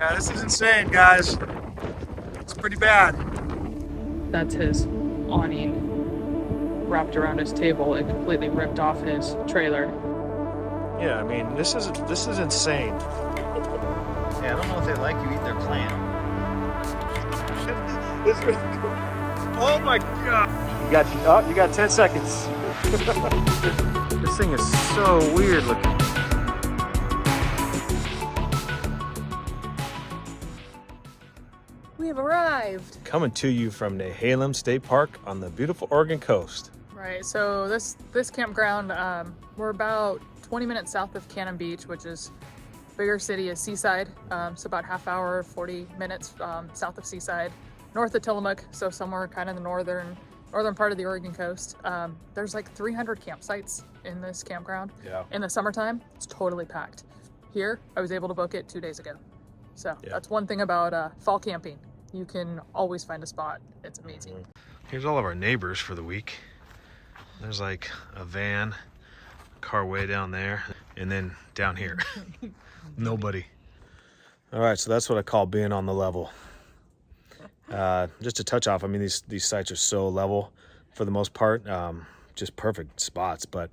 Yeah, this is insane, guys. It's pretty bad. That's his awning wrapped around his table. It completely ripped off his trailer. Yeah, I mean, this is insane. Yeah, I don't know if they like you eat their plant. This is really cool. Oh my god! You got 10 seconds. This thing is so weird looking. We have arrived. Coming to you from Nehalem State Park on the beautiful Oregon coast. Right, so this campground, we're about 20 minutes south of Cannon Beach, which is bigger city is Seaside. So about half hour, 40 minutes south of Seaside, north of Tillamook, so somewhere kind of the northern part of the Oregon coast. There's like 300 campsites in this campground. Yeah. In the summertime, it's totally packed. Here, I was able to book it 2 days ago. So That's one thing about fall camping. You can always find a spot. It's amazing. Here's all of our neighbors for the week. There's like a van, a car way down there, and then down here, nobody. All right, so that's what I call being on the level. Just to touch off, I mean, these sites are so level for the most part, just perfect spots, but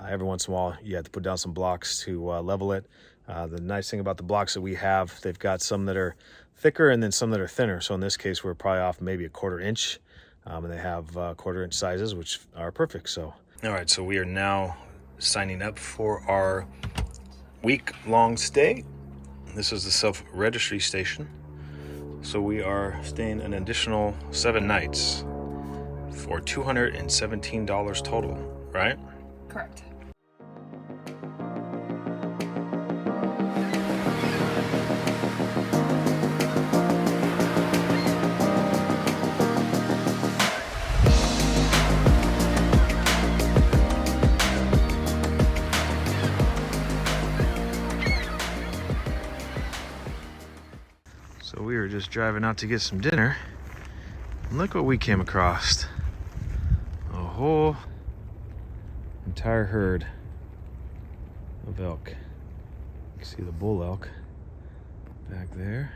every once in a while you have to put down some blocks to level it. The nice thing about the blocks that we have, they've got some that are thicker and then some that are thinner. So in this case, we're probably off maybe a 1/4 inch, and they have 1/4 inch sizes, which are perfect. So, all right, so we are now signing up for our week-long stay. This is the self-registry station. So we are staying an additional 7 nights for $217 total, right? Correct. So we were just driving out to get some dinner, and look what we came across. A whole entire herd of elk. You can see the bull elk back there.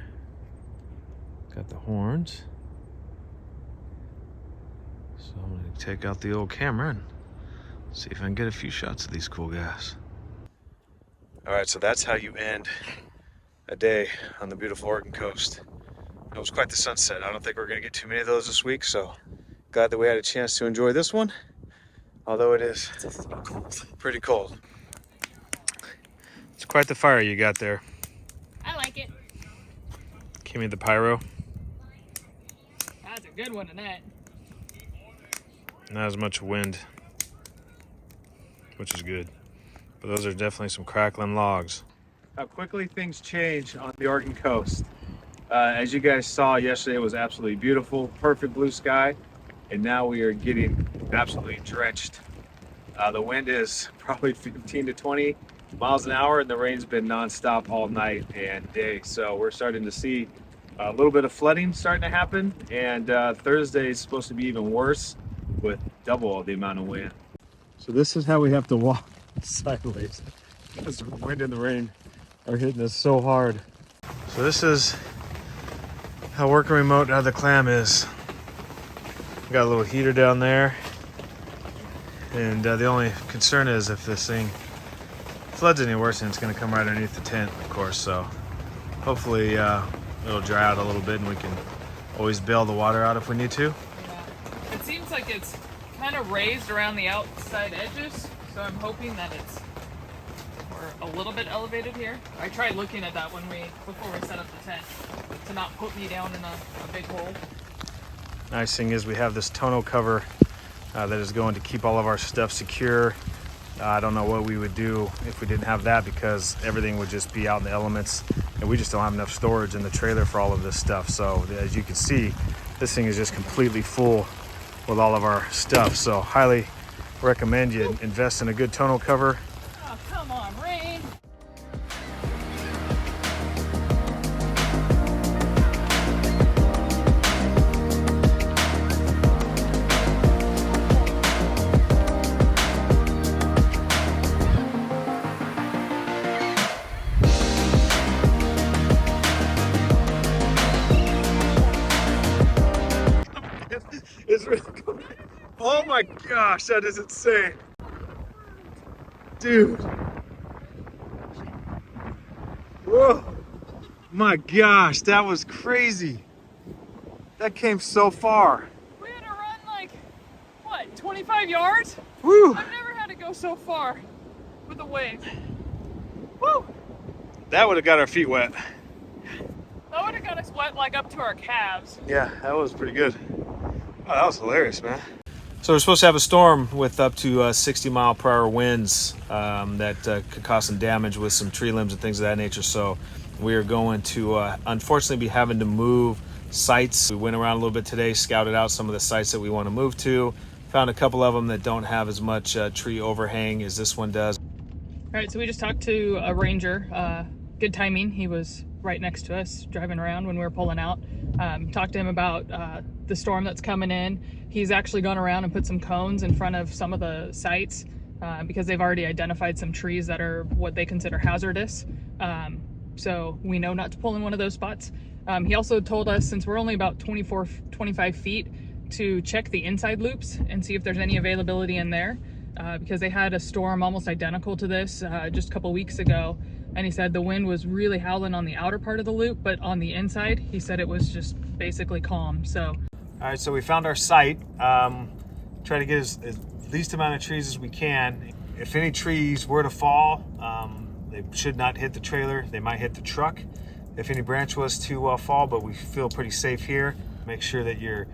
Got the horns. So I'm gonna take out the old camera and see if I can get a few shots of these cool guys. All right, so that's how you end a day on the beautiful Oregon coast. It was quite the sunset. I don't think we're going to get too many of those this week, so glad that we had a chance to enjoy this one, although it is pretty cold. It's quite the fire you got there. I like it. Give me the pyro. That's a good one, Annette. Not as much wind, which is good. But those are definitely some crackling logs. How quickly things change on the Oregon coast. As you guys saw yesterday, it was absolutely beautiful, perfect blue sky, and now we are getting absolutely drenched. The wind is probably 15 to 20 miles an hour, and the rain's been nonstop all night and day. So we're starting to see a little bit of flooding starting to happen, and Thursday is supposed to be even worse with double the amount of wind. So this is how we have to walk sideways because the wind and the rain are hitting us so hard. So this is how working remote out of the clam is. We got a little heater down there, and the only concern is if this thing floods any worse, and it's going to come right underneath the tent, of course. So hopefully it'll dry out a little bit, and we can always bail the water out if we need to. Yeah. It seems like it's kind of raised around the outside edges, so I'm hoping that we're a little bit elevated here. I tried looking at that before we set up the tent to not put me down in a big hole. Nice thing is we have this tonneau cover that is going to keep all of our stuff secure. I don't know what we would do if we didn't have that, because everything would just be out in the elements, and we just don't have enough storage in the trailer for all of this stuff. So as you can see, this thing is just completely full with all of our stuff. So highly recommend you invest in a good tonneau cover. Oh, come on, rain. It's really cool. Oh my gosh, that is insane. Dude. Whoa. My gosh, that was crazy. That came so far. We had to run like, what, 25 yards? Woo. I've never had to go so far with a wave. Woo! That would have got our feet wet. That would have got us wet like up to our calves. Yeah, that was pretty good. Oh, that was hilarious, man. So we're supposed to have a storm with up to 60-mile-per-hour winds that could cause some damage with some tree limbs and things of that nature. So we are going to, unfortunately, be having to move sites. We went around a little bit today, scouted out some of the sites that we want to move to. Found a couple of them that don't have as much tree overhang as this one does. All right, so we just talked to a ranger. Good timing. He was right next to us driving around when we were pulling out. Talked to him about the storm that's coming in. He's actually gone around and put some cones in front of some of the sites because they've already identified some trees that are what they consider hazardous. So we know not to pull in one of those spots. He also told us, since we're only about 25 feet, to check the inside loops and see if there's any availability in there because they had a storm almost identical to this just a couple weeks ago. And he said the wind was really howling on the outer part of the loop, but on the inside, he said it was just basically calm. So, all right, so we found our site. Try to get as least amount of trees as we can. If any trees were to fall, they should not hit the trailer. They might hit the truck if any branch was to fall, but we feel pretty safe here. Make sure that your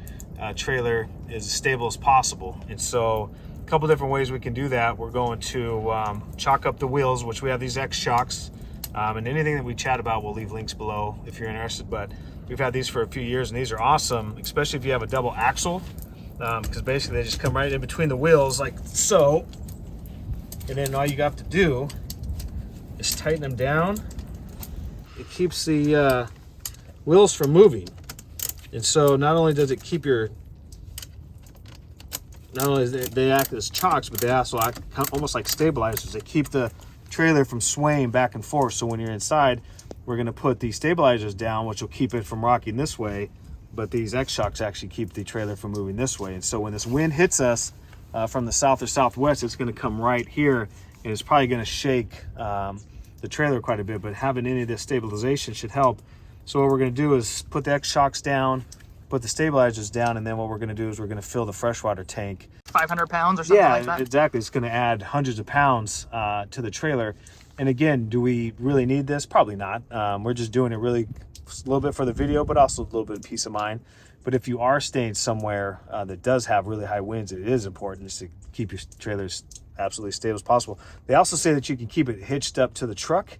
trailer is as stable as possible. And so a couple different ways we can do that. We're going to chalk up the wheels, which we have these X shocks, and anything that we chat about, we'll leave links below if you're interested. But we've had these for a few years, and these are awesome, especially if you have a double axle, because basically they just come right in between the wheels like so, and then all you have to do is tighten them down. It keeps the wheels from moving, and so not only does it keep your, not only do they act as chocks, but they also act almost like stabilizers. They keep the trailer from swaying back and forth. So when you're inside, we're going to put these stabilizers down, which will keep it from rocking this way, but these X shocks actually keep the trailer from moving this way. And so when this wind hits us from the south or southwest, it's going to come right here, and it's probably going to shake the trailer quite a bit, but having any of this stabilization should help. So what we're going to do is put the X shocks down, put the stabilizers down, and then what we're going to do is we're going to fill the freshwater tank. 500 pounds or something like that? Yeah, exactly. It's going to add hundreds of pounds to the trailer. And again, do we really need this? Probably not. We're just doing it really a little bit for the video, but also a little bit of peace of mind. But if you are staying somewhere that does have really high winds, it is important just to keep your trailers absolutely stable as possible. They also say that you can keep it hitched up to the truck,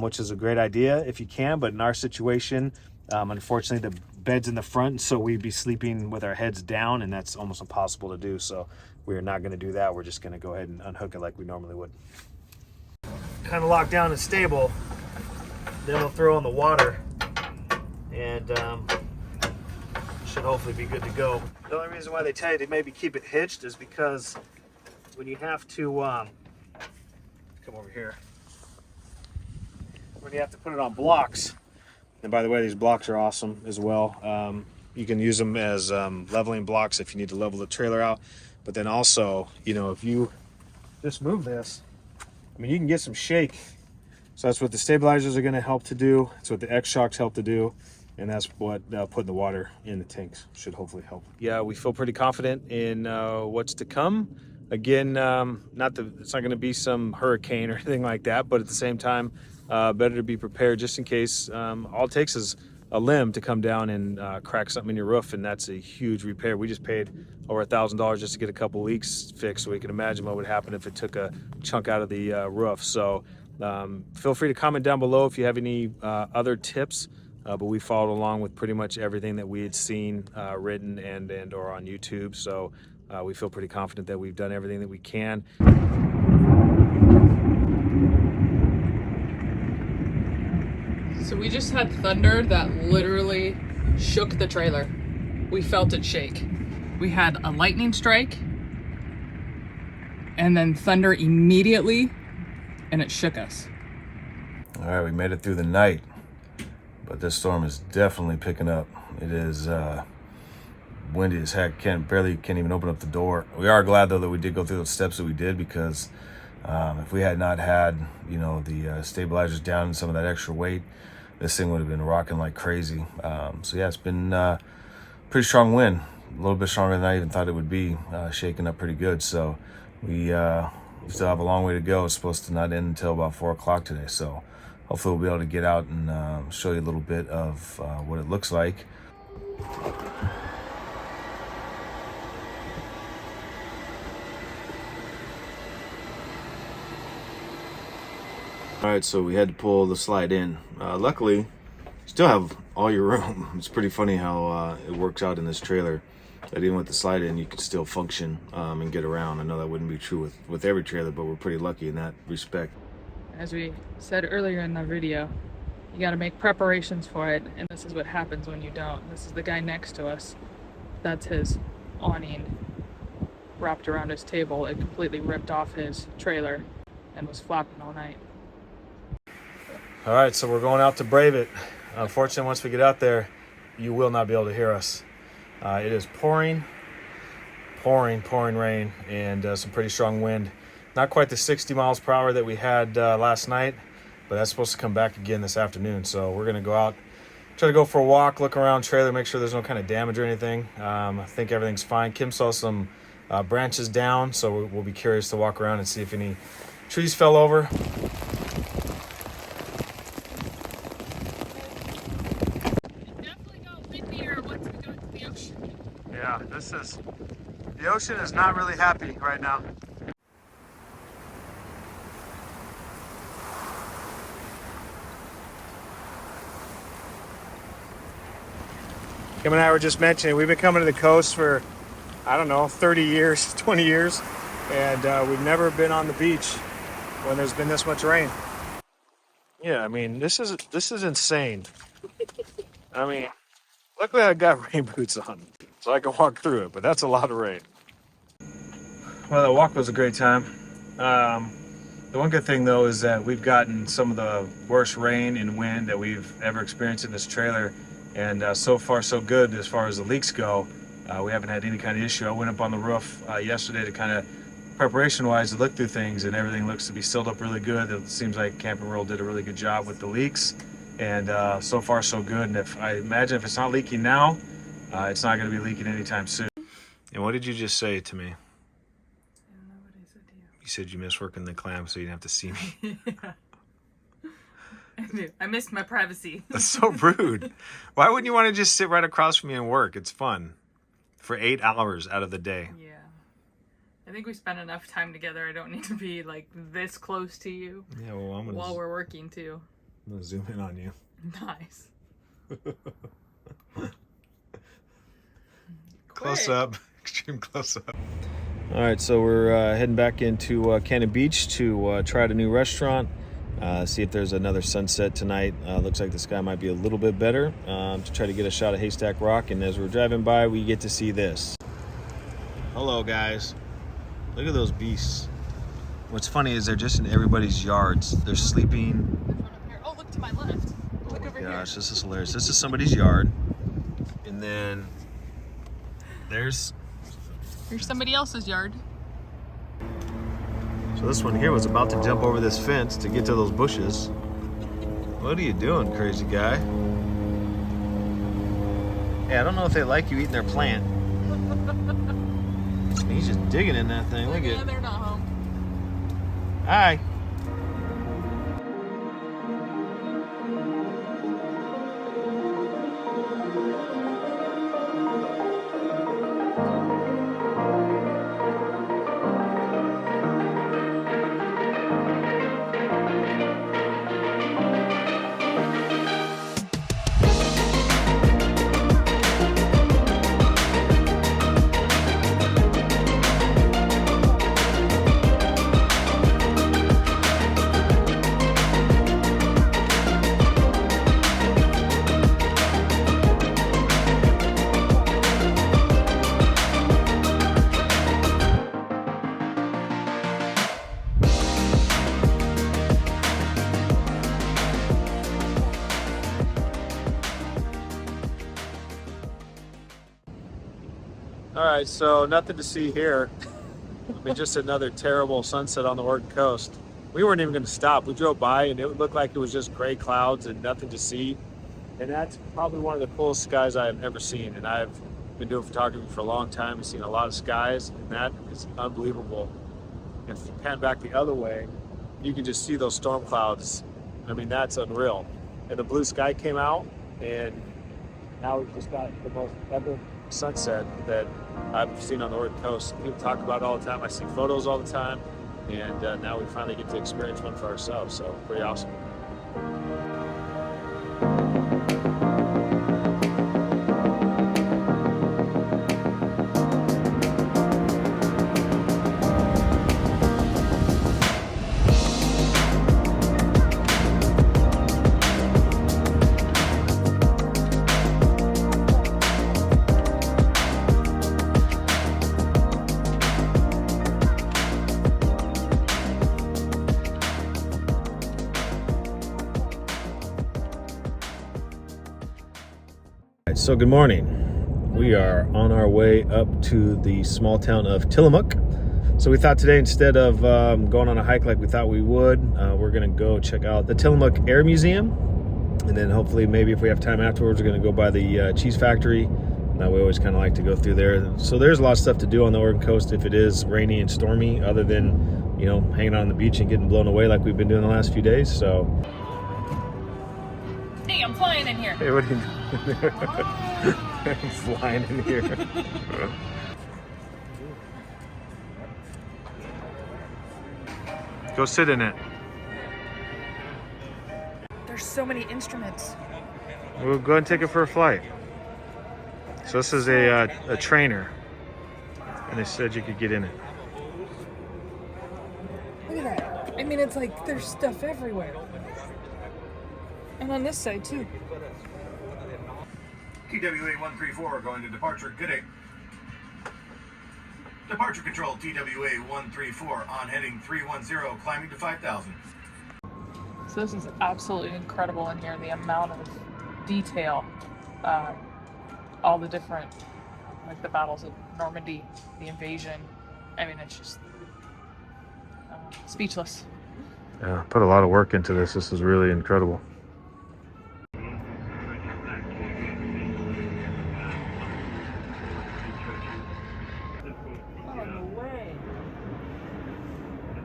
which is a great idea if you can. But in our situation, unfortunately, the bed's in the front, so we'd be sleeping with our heads down, and that's almost impossible to do. So we're not going to do that. We're just going to go ahead and unhook it like we normally would. Kind of locked down and stable. Then we'll throw in the water, and should hopefully be good to go. The only reason why they tell you to maybe keep it hitched is because when you have to come over here, when you have to put it on blocks. And by the way, these blocks are awesome as well. You can use them as leveling blocks if you need to level the trailer out. But then also, you know, if you just move this, I mean, you can get some shake. So that's what the stabilizers are going to help to do. That's what the X shocks help to do. And that's what putting the water in the tanks should hopefully help. Yeah, we feel pretty confident in what's to come. Again, it's not going to be some hurricane or anything like that, but at the same time, better to be prepared just in case. All it takes is a limb to come down and crack something in your roof, and that's a huge repair. We just paid over $1,000 just to get a couple leaks fixed, so we can imagine what would happen if it took a chunk out of the roof. So feel free to comment down below if you have any other tips, but we followed along with pretty much everything that we had seen written and or on YouTube. So we feel pretty confident that we've done everything that we can. So we just had thunder that literally shook the trailer. We felt it shake. We had a lightning strike and then thunder immediately, and it shook us. All right, we made it through the night, but this storm is definitely picking up. It is windy as heck. Can't even open up the door. We are glad though that we did go through those steps that we did, because if we had not had, you know, the stabilizers down and some of that extra weight, this thing would have been rocking like crazy. So yeah, it's been pretty strong wind, a little bit stronger than I even thought it would be, shaking up pretty good. So we still have a long way to go. It's supposed to not end until about 4 o'clock today. So hopefully we'll be able to get out and show you a little bit of what it looks like. All right, so we had to pull the slide in. Luckily, you still have all your room. It's pretty funny how it works out in this trailer, that even with the slide in, you can still function and get around. I know that wouldn't be true with every trailer, but we're pretty lucky in that respect. As we said earlier in the video, you got to make preparations for it, and this is what happens when you don't. This is the guy next to us. That's his awning wrapped around his table. It completely ripped off his trailer and was flapping all night. All right, so we're going out to brave it. Unfortunately, once we get out there, you will not be able to hear us. It is pouring rain, and some pretty strong wind. Not quite the 60 miles per hour that we had last night, but that's supposed to come back again this afternoon. So we're gonna go out, try to go for a walk, look around trailer, make sure there's no kind of damage or anything. I think everything's fine. Kim saw some branches down, so we'll be curious to walk around and see if any trees fell over. Yeah, the ocean is not really happy right now. Kim and I were just mentioning, we've been coming to the coast for, I don't know, 30 years, 20 years, and we've never been on the beach when there's been this much rain. Yeah, I mean, this is insane. I mean, luckily I got rain boots on, so I can walk through it, but that's a lot of rain. Well, the walk was a great time. The one good thing, though, is that we've gotten some of the worst rain and wind that we've ever experienced in this trailer, and so far so good as far as the leaks go. We haven't had any kind of issue. I went up on the roof yesterday to kind of preparation-wise to look through things, and everything looks to be sealed up really good. It seems like Camping World did a really good job with the leaks, and so far so good. And I imagine if it's not leaking now, it's not going to be leaking anytime soon. And what did you just say to me? I don't know what I said to you. You said you miss working the clam so you didn't have to see me. Yeah. I do. I missed my privacy. That's so rude. Why wouldn't you want to just sit right across from me and work? It's fun. For 8 hours out of the day. Yeah. I think we spent enough time together. I don't need to be like this close to you. Yeah, well, while we're working too. I'm gonna zoom in on you. Nice. Close up. Extreme close up. All right, so we're heading back into Cannon Beach to try out a new restaurant. See if there's another sunset tonight. Looks like the sky might be a little bit better, to try to get a shot of Haystack Rock. And as we're driving by, we get to see this. Hello, guys. Look at those beasts. What's funny is they're just in everybody's yards. They're sleeping. Oh, look to my left. Look over here. Gosh, this is hilarious. This is somebody's yard. And then there's somebody else's yard. So this one here was about to jump over this fence to get to those bushes. What are you doing, crazy guy? Yeah, I don't know if they like you eating their plant. He's just digging in that thing. Look Yeah, at. they're not home. Hi. All right, so nothing to see here. I mean, just another terrible sunset on the Oregon coast. We weren't even going to stop. We drove by and it looked like it was just gray clouds and nothing to see. And that's probably one of the coolest skies I've ever seen. And I've been doing photography for a long time and seen a lot of skies, and that is unbelievable. If you pan back the other way, you can just see those storm clouds. I mean, that's unreal. And the blue sky came out, and now we've just got the most epic sunset that I've seen on the Oregon coast. People talk about it all the time. I see photos all the time, and now we finally get to experience one for ourselves. So pretty awesome. So good morning. We are on our way up to the small town of Tillamook. So we thought today, instead of going on a hike like we thought we would, we're gonna go check out the Tillamook Air Museum. And then hopefully maybe if we have time afterwards, we're gonna go by the cheese factory. Now we always kind of like to go through there. So there's a lot of stuff to do on the Oregon coast if it is rainy and stormy, other than, you know, hanging out on the beach and getting blown away like we've been doing the last few days. So. Hey, I'm flying in here. Hey, what are you doing? I'm flying in here. Go sit in it. There's so many instruments. We'll go ahead and take it for a flight. So this is a trainer, and they said you could get in it. Look at that. I mean, it's like there's stuff everywhere. And on this side too. TWA 134 going to departure. Good day. Departure control TWA 134 on heading 310, climbing to 5,000. So this is absolutely incredible in here. The amount of detail, all the different, like the battles of Normandy, the invasion. I mean, it's just speechless. Yeah, put a lot of work into this. This is really incredible.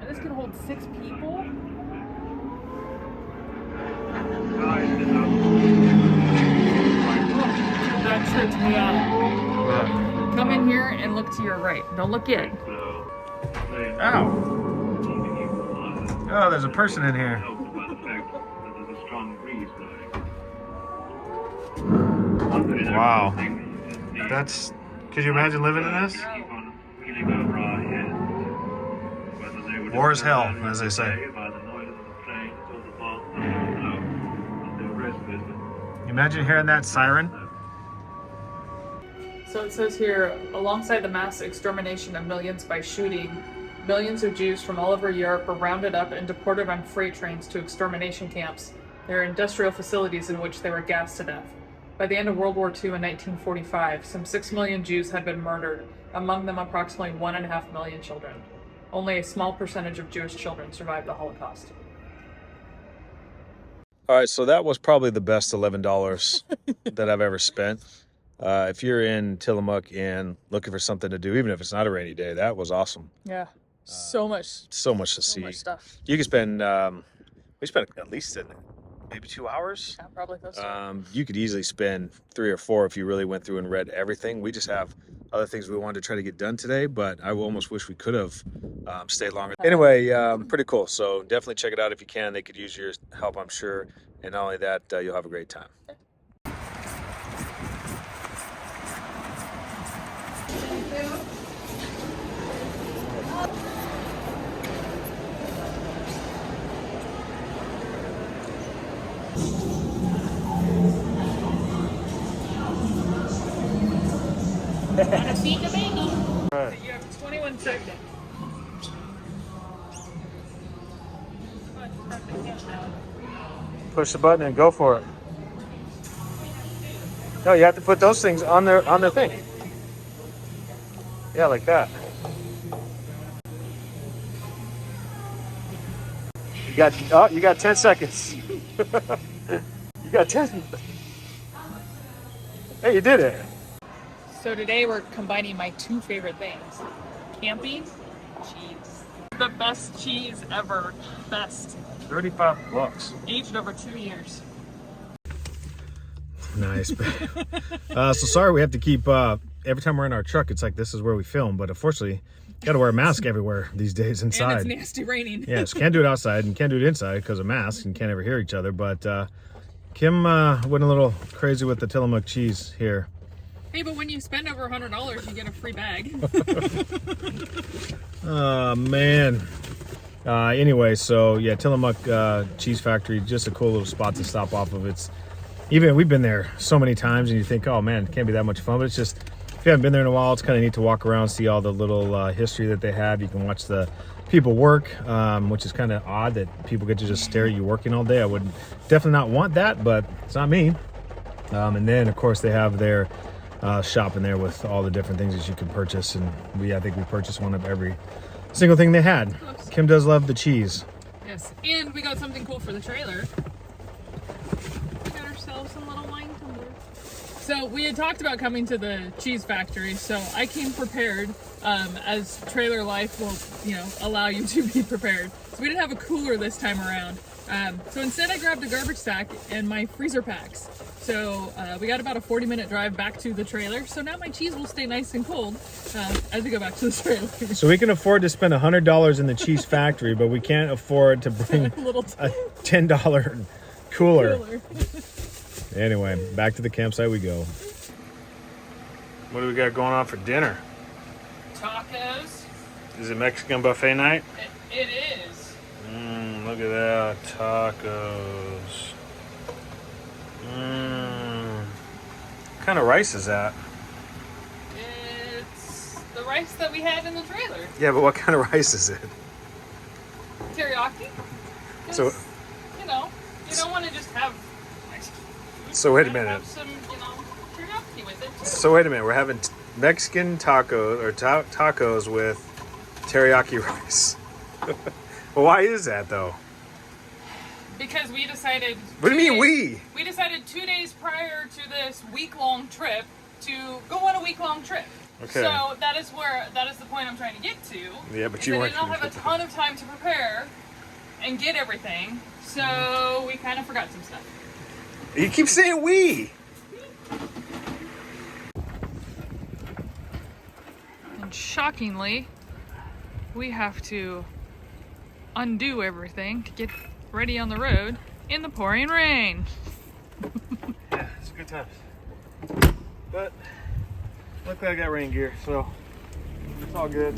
This can hold 6 people? That tripped me out. Come in here and look to your right. Don't look in. Ow. Oh, there's a person in here. Wow. That's... Could you imagine living in this? War is hell, as they say. Imagine hearing that siren. So it says here, alongside the mass extermination of millions by shooting, millions of Jews from all over Europe were rounded up and deported on freight trains to extermination camps. There are industrial facilities in which they were gassed to death. By the end of World War II in 1945, some 6 million Jews had been murdered, among them approximately 1.5 million children. Only a small percentage of Jewish children survived the Holocaust. All right, so that was probably the best $11 that I've ever spent. If you're in Tillamook and looking for something to do, even if it's not a rainy day, that was awesome. Yeah, so much to see. much stuff. You can spend, we spent at least maybe 2 hours. Yeah, probably close to it. You could easily spend 3 or 4 if you really went through and read everything. We just have other things we wanted to try to get done today, but I almost wish we could have stayed longer. Anyway, pretty cool. So definitely check it out if you can. They could use your help, I'm sure. And not only that, you'll have a great time. Feed the baby. Right. You have 21 seconds. Push the button and go for it. No, you have to put those things on their thing. Yeah, like that. You got 10 seconds. You got 10. Hey, you did it. So today we're combining my two favorite things. Camping, cheese. The best cheese ever. Best. $35. Aged over 2 years. Nice. So sorry we have to keep, every time we're in our truck, it's like this is where we film, but unfortunately, you gotta wear a mask everywhere these days inside. And it's nasty raining. Yes, can't do it outside and can't do it inside because of masks and can't ever hear each other, but Kim went a little crazy with the Tillamook cheese here. Hey, but when you spend over $100, you get a free bag. Oh, man. Anyway, so yeah, Tillamook Cheese Factory, just a cool little spot to stop off of. We've been there so many times and you think, oh man, it can't be that much fun, but it's just, if you haven't been there in a while, it's kind of neat to walk around, see all the little history that they have. You can watch the people work, which is kind of odd that people get to just stare at you working all day. I would definitely not want that, but it's not me. And then of course they have their shop in there with all the different things that you can purchase, and I think we purchased one of every single thing they had. Kim does love the cheese. Yes, and we got something cool for the trailer. We got ourselves some little wine tumbler. So we had talked about coming to the cheese factory, so I came prepared, as trailer life will, allow you to be prepared. So we didn't have a cooler this time around. So instead I grabbed a garbage sack and my freezer packs. So we got about a 40-minute drive back to the trailer. So now my cheese will stay nice and cold as we go back to the trailer. So we can afford to spend $100 in the cheese factory, but we can't afford to bring a $10 cooler. Anyway, back to the campsite we go. What do we got going on for dinner? Tacos. Is it Mexican buffet night? It is. Look at that, tacos. What kind of rice is that? It's the rice that we had in the trailer. Yeah, but what kind of rice is it? Teriyaki. So, you don't want to just have Mexican food. So wait a You gotta have have some, teriyaki with it too. So wait a minute, we're having Mexican tacos or tacos with teriyaki rice. Well, why is that though? Because we decided. What do you mean we? We decided 2 days prior to this week-long trip to go on a week-long trip. Okay. So that is the point I'm trying to get to. Yeah, but is you that I weren't. did not have a ton of time to prepare and get everything, so we kind of forgot some stuff. You keep saying we. And shockingly, we have to undo everything to get ready on the road in the pouring rain. Yeah, it's a good time. But luckily I got rain gear, so it's all good.